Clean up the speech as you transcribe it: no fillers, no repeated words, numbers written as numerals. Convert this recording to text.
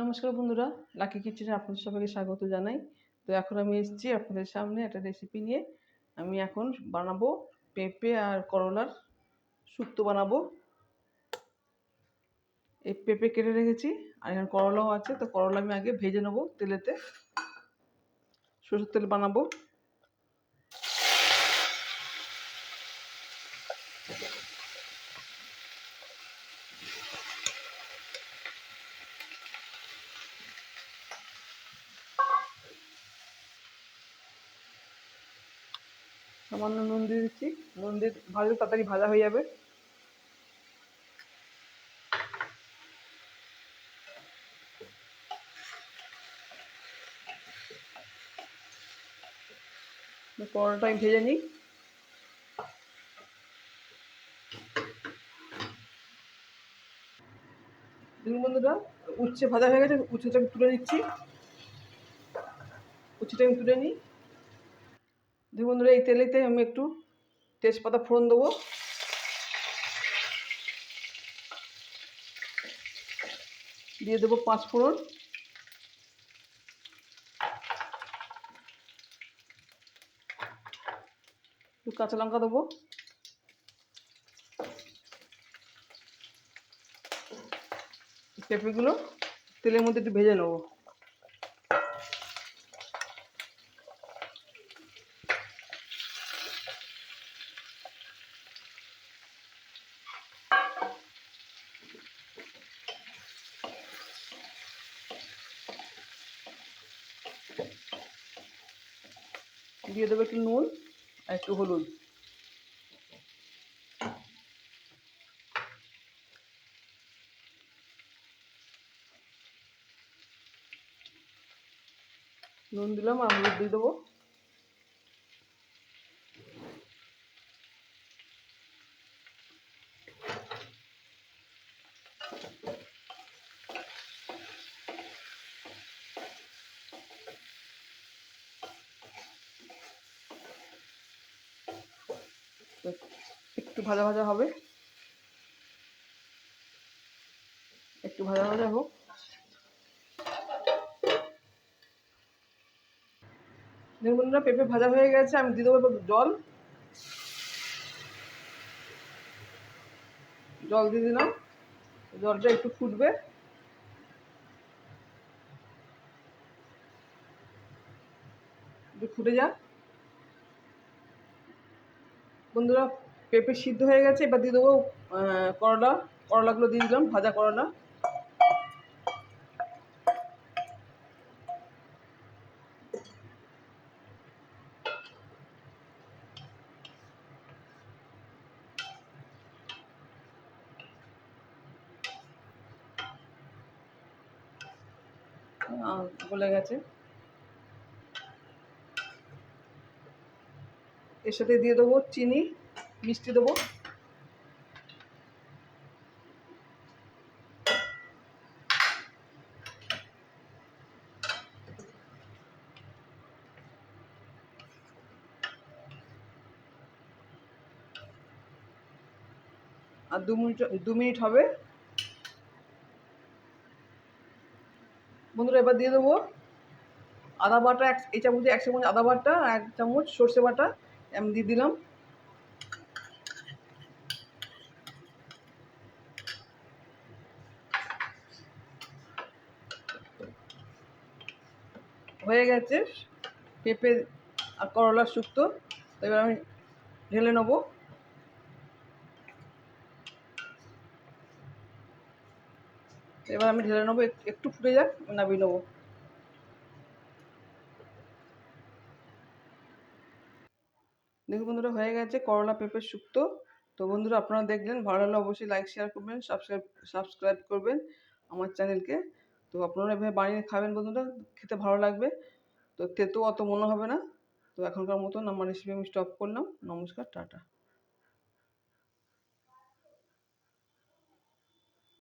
নমস্কার বন্ধুরা, লাকি কিচেনে আপনাদের সবাইকে স্বাগত জানাই। তো এখন আমি এসেছি আপনাদের সামনে একটা রেসিপি নিয়ে। আমি এখন বানাবো পেঁপে আর করলার শুক্তো বানাবো। এই পেঁপে কেটে রেখেছি আর এখানে করলাও আছে। তো করলা আমি আগে ভেজে নেবো তেলেতে, সরষের তেল বানাবো। সামান্য নুন দিয়ে দিচ্ছি, নুন দিয়ে ভাজলে তাড়াতাড়ি ভাজা হয়ে যাবে। করলাটা আমি ভেজে নিই। দেখুন বন্ধুরা, উচ্ছে ভাজা হয়ে গেছে, উচ্ছেটা আমি তুলে নিচ্ছি। উচ্ছেটা আমি তুলে নিই। দেখুন বন্ধুরা, এই তেলেতে আমি একটু তেজপাতা ফোড়ন দেবো। দিয়ে দেবো 5 ফোড়ন। একটু কাঁচা লঙ্কা দেবো। পেঁপেগুলো তেলের মধ্যে একটু ভেজে নেবো। দিয়ে দেবো একটু নুন আর একটু হলুদ। নুন দিলাম আর হলুদ দিয়ে দেবো। একটু ভাজা ভাজা হবে, একটু ভাজা ভাজা হোক। দেখুন না, পেঁপে ভাজা হয়ে গেছে। আমি দিয়ে দেবো জল। জল দিয়ে দিলাম, জলটা একটু ফুটবে। একটু ফুটে যাক বন্ধুরা। পেঁপে সিদ্ধ হয়ে গেছে, এবার দিয়ে দেবো করলা। করলাগুলো দিয়ে দিলাম, ভাজা করলা। গলে গেছে। এর সাথে দিয়ে দেবো চিনি, মিষ্টি দেবো। আর 2 মিনিট হবে বন্ধুরা। এবার দিয়ে দেবো আদা বাটা। এই চামচে 1 চামচ আদা বাটা, 1 চামচ সর্ষে বাটা আমি দিয়ে দিলাম। হয়ে গেছে পেঁপে আর করলার শুক্তো। এবার আমি ঢেলে নেবো। এবার আমি ঢেলে নেবো, একটু ফুটে যাক, নামিয়ে নেবো। দেখুন বন্ধুরা, হয়ে গেছে করলা পেঁপের শুক্তো। তো বন্ধুরা, আপনারা দেখলেন, ভালো লাগলে অবশ্যই লাইক শেয়ার করবেন, সাবস্ক্রাইব করবেন আমার চ্যানেলকে। তো আপনারা এভাবে বানিয়ে খাবেন বন্ধুরা, খেতে ভালো লাগবে। তো তেতো অত মনে হবে না। তো এখনকার মতন আমার রেসিপি আমি স্টপ করলাম। নমস্কার, টাটা।